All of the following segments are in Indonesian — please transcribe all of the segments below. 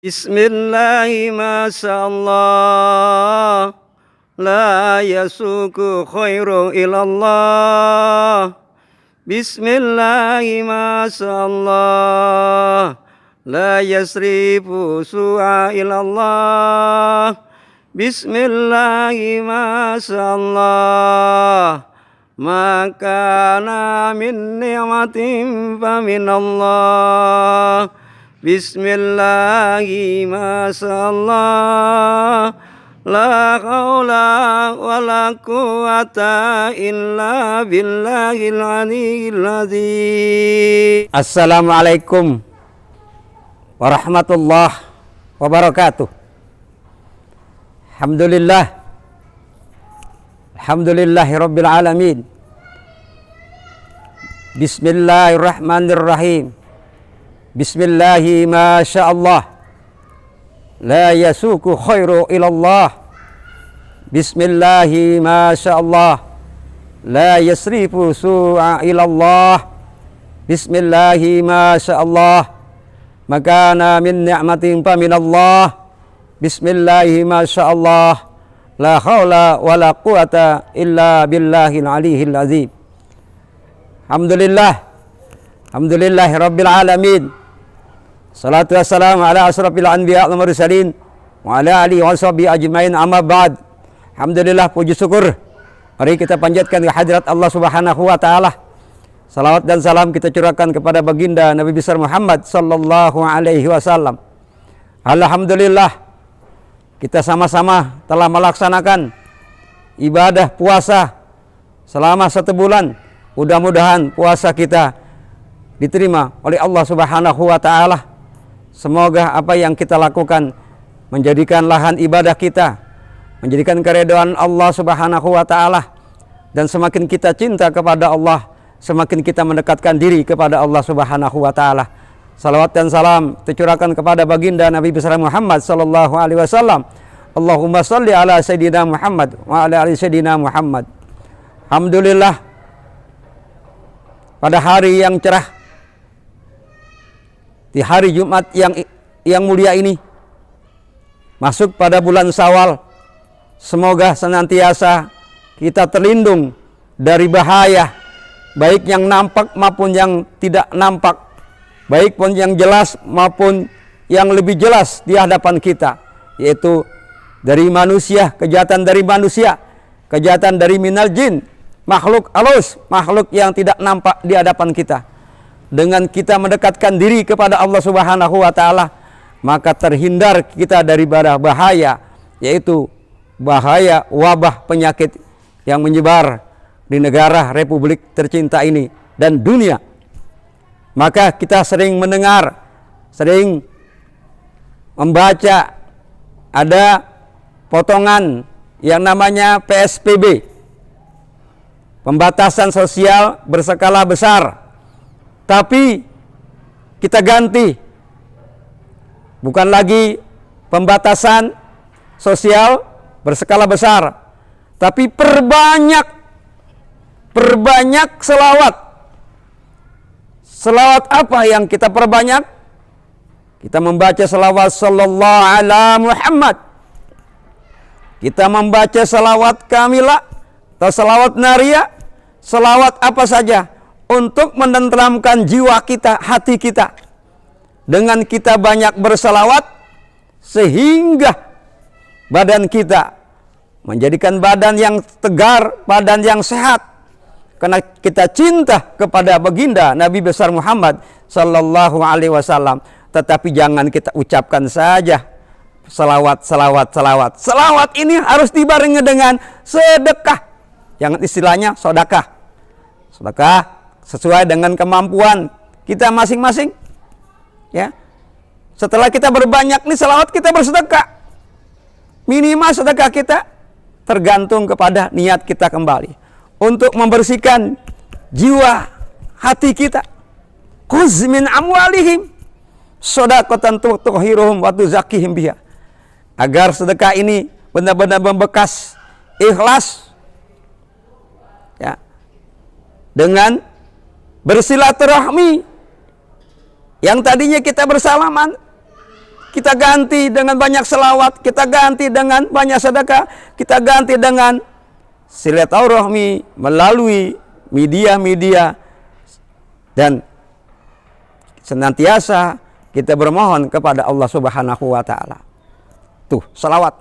Bismillahi masyaallah, la yasuku khairu ilallah. Bismillahi masyaallah, la yasrifu su'a ilallah. Bismillahi masyaallah, makana min ni'matin faminallah. Bismillahi masyaallah, la haula wa la quwata illa billahil aliyyil azim. Assalamualaikum warahmatullahi wabarakatuh. Alhamdulillahi rabbil alamin. Bismillahirrahmanirrahim. Bismillahi masyaallah, la yasuku khairu ilallah. Bismillahi masyaallah, la yasrifu su'a ilallah. Bismillahi masyaallah, makana min ni'matin faminallah. Bismillahi masyaallah, la haula wa la quwata illa billahil aliyyil azim. Alhamdulillahi rabbil alamin. Salatu wassalamu ala asrafil anbiya wal mursalin wa ala alihi wa sahbihi ajmain, amma ba'd. Alhamdulillah, puji syukur mari kita panjatkan ke hadirat Allah Subhanahu wa taala. Salawat dan salam kita curahkan kepada baginda Nabi besar Muhammad sallallahu alaihi wasallam. Alhamdulillah, kita sama-sama telah melaksanakan ibadah puasa selama 1 bulan. Mudah-mudahan puasa kita diterima oleh Allah Subhanahu wa taala. Semoga apa yang kita lakukan menjadikan lahan ibadah kita, menjadikan keridhaan Allah Subhanahu wa taala, dan semakin kita cinta kepada Allah, semakin kita mendekatkan diri kepada Allah Subhanahu wa taala. Salawat dan salam tercurahkan kepada baginda Nabi besar Muhammad sallallahu alaihi wasallam. Allahumma shalli ala sayyidina Muhammad wa ala ali sayyidina Muhammad. Alhamdulillah, pada hari yang cerah, di hari Jumat yang mulia ini, masuk pada bulan Syawal, semoga senantiasa kita terlindung dari bahaya, baik yang nampak maupun yang tidak nampak, baik pun yang jelas maupun yang lebih jelas di hadapan kita, yaitu dari manusia, kejahatan dari manusia, kejahatan dari minal jin, makhluk halus, makhluk yang tidak nampak di hadapan kita. Dengan kita mendekatkan diri kepada Allah Subhanahu wa taala, maka terhindar kita dari bahaya, yaitu bahaya wabah penyakit yang menyebar di negara Republik tercinta ini dan dunia. Maka kita sering mendengar, sering membaca ada potongan yang namanya PSBB, pembatasan sosial berskala besar. Tapi kita ganti, bukan lagi pembatasan sosial berskala besar, tapi perbanyak selawat. Selawat apa yang kita perbanyak? Kita membaca selawat sallallahu ala Muhammad. Kita membaca selawat kamilah atau selawat nariyah, selawat apa saja, untuk menenteramkan jiwa kita, hati kita. Dengan kita banyak berselawat, sehingga badan kita menjadikan badan yang tegar, badan yang sehat, karena kita cinta kepada baginda Nabi besar Muhammad sallallahu alaihi wasallam. Tetapi jangan kita ucapkan saja selawat. Selawat ini harus dibarengi dengan sedekah, yang istilahnya sedekah sesuai dengan kemampuan kita masing-masing, ya. Setelah kita berbanyak nih selawat, kita bersedekah. Minimal sedekah kita tergantung kepada niat kita kembali untuk membersihkan jiwa hati kita. Khudz min amwalihim shadaqatan tutahhiruhum wa tuzakkihim biha. Agar sedekah ini benar-benar membekas, ikhlas, ya, dengan bersilaturahmi. Yang tadinya kita bersalaman, kita ganti dengan banyak selawat, kita ganti dengan banyak sedekah, kita ganti dengan silaturahmi melalui media-media, dan senantiasa kita bermohon kepada Allah Subhanahu wa taala. Tuh, selawat.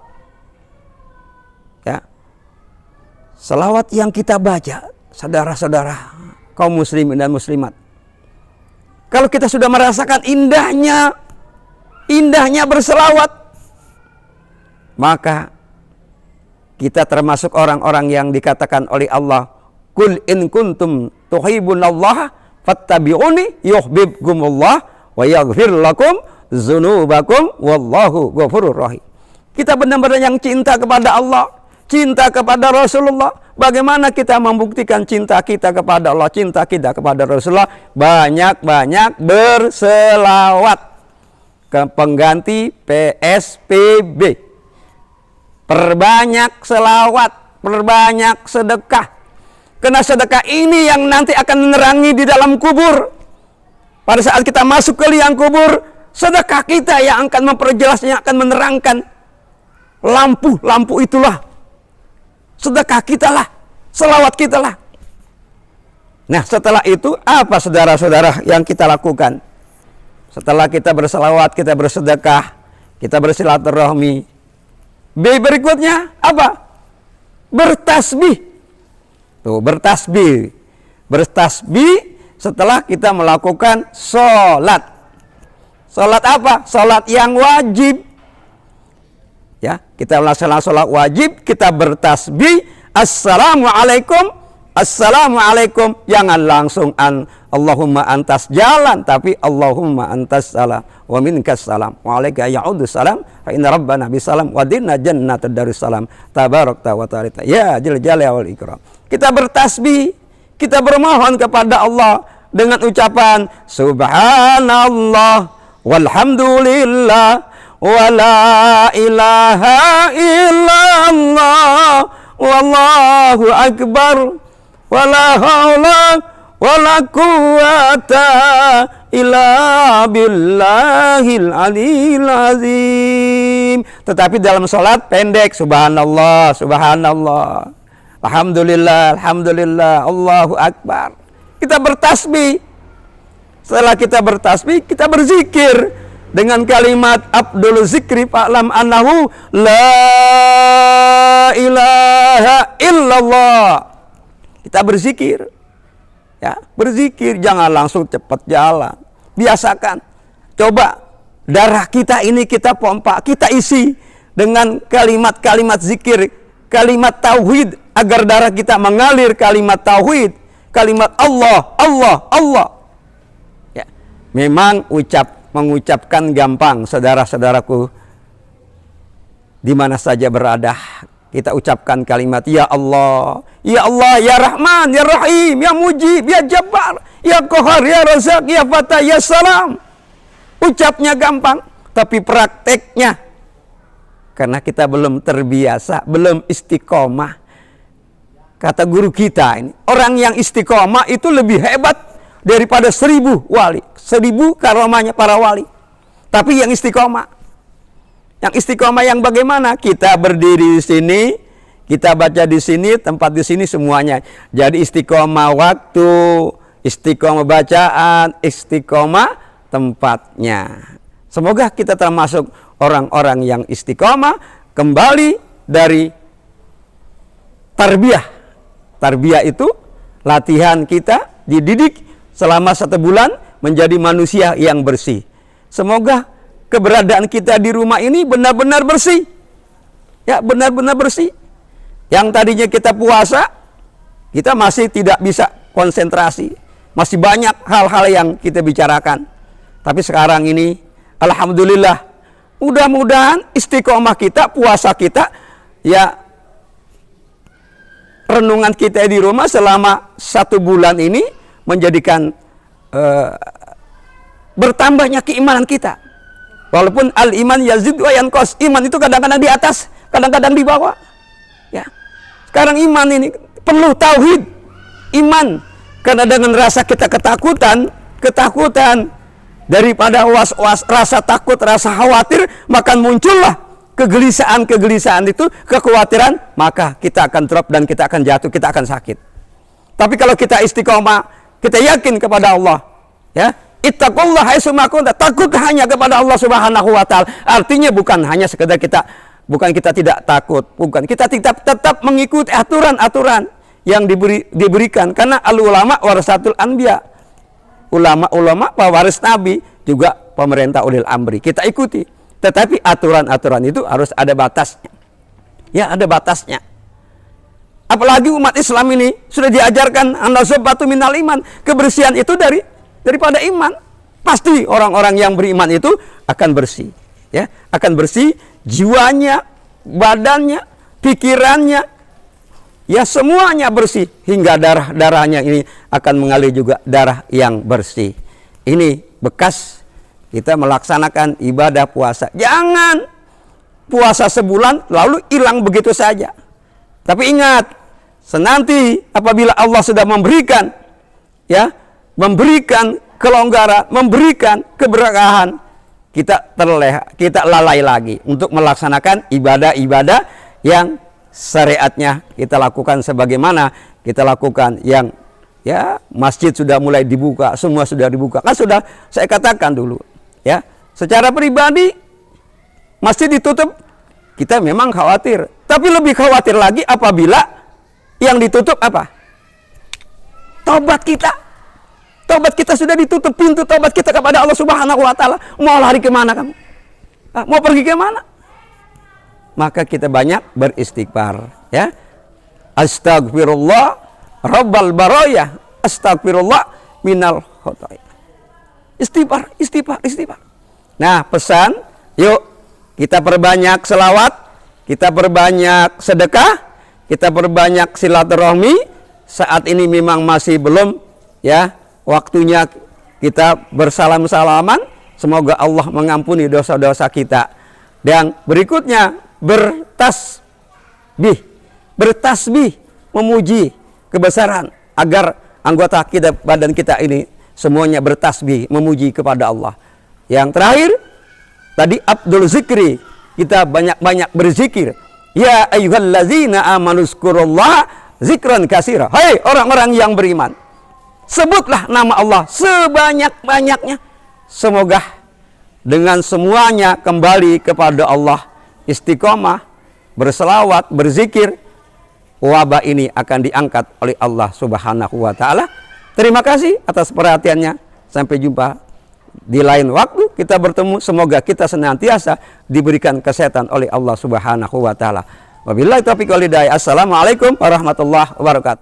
Ya. Selawat yang kita baca, saudara-saudara kaum muslimin dan muslimat. Kalau kita sudah merasakan indahnya berselawat, maka kita termasuk orang-orang yang dikatakan oleh Allah, "Qul in kuntum tuhibbunallaha fattabi'uni yuhibbukumullah wa yaghfir lakum dzunubakum wallahu ghafurur rahim." Kita benar-benar yang cinta kepada Allah, cinta kepada Rasulullah. Bagaimana kita membuktikan cinta kita kepada Allah, cinta kita kepada Rasulullah? Banyak-banyak berselawat. Ke pengganti PSBB. Perbanyak selawat, perbanyak sedekah. Karena sedekah ini yang nanti akan menerangi di dalam kubur. Pada saat kita masuk ke liang kubur, sedekah kita yang akan memperjelasnya, akan menerangkan. Lampu itulah sedekah kita lah, selawat kita lah. Nah, setelah itu apa saudara-saudara yang kita lakukan? Setelah kita berselawat, kita bersedekah, kita bersilaturahmi, berikutnya apa? Bertasbih. Tuh, bertasbih. Bertasbih setelah kita melakukan sholat. Sholat apa? Sholat yang wajib. Ya, kita melaksanakan sholat wajib, kita bertasbih, assalamualaikum, assalamualaikum. Jangan langsung Allahumma antas jalan, tapi Allahumma antas salam wa minkas salam wa alaika ya'udus salam fa inna rabbana bisalam wa dinna jannatud darussalam tabarakta wa ta'ala ya jal jalali wal ikram. Kita bertasbih, kita bermohon kepada Allah dengan ucapan subhanallah walhamdulillah wa la ilaha illallah wallahu akbar wa la haula wa la quwata illa billahil aliyil azim. Tetapi dalam sholat pendek, subhanallah, subhanallah, alhamdulillah, alhamdulillah, Allahu akbar. Kita bertasbih. Setelah kita bertasbih, kita berzikir dengan kalimat Abdul Zikri fa'lam annahu la ilaha illallah. Kita berzikir. Ya, berzikir, jangan langsung cepat jalan. Biasakan. Coba darah kita ini kita pompa, kita isi dengan kalimat-kalimat zikir, kalimat tauhid, agar darah kita mengalir kalimat tauhid, kalimat Allah, Allah, Allah. Ya, memang mengucapkan gampang, saudara-saudaraku, di mana saja berada. Kita ucapkan kalimat ya Allah, ya Allah, ya Rahman, ya Rahim, ya Mujib, ya Jabbar, ya Qahar, ya Razak, ya Fatah, ya Salam. Ucapnya gampang, tapi prakteknya karena kita belum terbiasa, belum istiqomah. Kata guru kita ini, orang yang istiqomah itu lebih hebat daripada 1000 wali, 1000 karomahnya para wali. Tapi yang istiqomah, yang istiqomah yang bagaimana? Kita berdiri di sini, kita baca di sini, tempat di sini semuanya. Jadi istiqomah waktu, istiqomah bacaan, istiqomah tempatnya. Semoga kita termasuk orang-orang yang istiqomah, kembali dari tarbiyah. Tarbiyah itu latihan kita dididik selama 1 bulan menjadi manusia yang bersih. Semoga keberadaan kita di rumah ini benar-benar bersih. Ya, benar-benar bersih. Yang tadinya kita puasa, kita masih tidak bisa konsentrasi. Masih banyak hal-hal yang kita bicarakan. Tapi sekarang ini, alhamdulillah, mudah-mudahan istiqomah kita, puasa kita, ya, renungan kita di rumah selama 1 bulan ini menjadikan bertambahnya keimanan kita. Walaupun al-iman yazid wa yanqus, iman itu kadang-kadang di atas, kadang-kadang di bawah. Ya. Sekarang iman ini perlu tauhid, iman. Karena dengan rasa kita ketakutan, daripada was-was, rasa takut, rasa khawatir, maka muncullah kegelisahan itu, kekhawatiran, maka kita akan drop dan kita akan jatuh, kita akan sakit. Tapi kalau kita istiqomah, kita yakin kepada Allah, ya, ittaqullah haitsu ma kunta, takut hanya kepada Allah Subhanahu wa taala. Artinya bukan hanya sekedar kita tidak takut, bukan, kita tetap mengikuti aturan-aturan yang diberikan, karena al ulama warasatul anbiya, ulama pewaris nabi, juga pemerintah ulil amri, kita ikuti. Tetapi aturan-aturan itu harus ada batasnya. Ya, ada batasnya. Apalagi umat Islam ini sudah diajarkan an-nazafatu minal iman, kebersihan itu daripada iman. Pasti orang-orang yang beriman itu akan bersih, ya, akan bersih jiwanya, badannya, pikirannya, ya, semuanya bersih, hingga darahnya ini akan mengalir juga darah yang bersih. Ini bekas kita melaksanakan ibadah puasa. Jangan puasa sebulan lalu hilang begitu saja. Tapi ingat, senanti apabila Allah sudah memberikan, ya, memberikan kelonggaran, memberikan keberkahan, kita lalai lagi untuk melaksanakan ibadah-ibadah yang syariatnya kita lakukan, sebagaimana kita lakukan yang, ya, masjid sudah mulai dibuka, semua sudah dibuka. Kan sudah saya katakan dulu, ya, secara pribadi masjid ditutup, kita memang khawatir. Tapi lebih khawatir lagi apabila yang ditutup apa? Taubat kita. Taubat kita sudah ditutup, pintu taubat kita kepada Allah Subhanahu wa taala. Mau lari kemana kamu? Mau pergi kemana? Maka kita banyak beristighfar, ya. Astagfirullah rabbal baraya, astagfirullah minal khotoya. Istighfar. Nah, pesan, yuk kita perbanyak selawat, kita perbanyak sedekah, kita perbanyak silaturahmi. Saat ini memang masih belum, ya, waktunya kita bersalam-salaman. Semoga Allah mengampuni dosa-dosa kita. Dan berikutnya bertasbih, memuji kebesaran, agar anggota kita, badan kita ini semuanya bertasbih, memuji kepada Allah. Yang terakhir tadi Abdul Zikri, kita banyak-banyak berzikir. Ya ayyuhallazina amanu zkurullaha zikran katsira. Hai orang-orang yang beriman, sebutlah nama Allah sebanyak-banyaknya. Semoga dengan semuanya kembali kepada Allah, istiqomah, berselawat, berzikir, wabah ini akan diangkat oleh Allah Subhanahu wa taala. Terima kasih atas perhatiannya. Sampai jumpa di lain waktu kita bertemu. Semoga kita senantiasa diberikan kesehatan oleh Allah Subhanahu wa taala. Wabillahi taufiq wal hidayah. Assalamualaikum warahmatullahi wabarakatuh.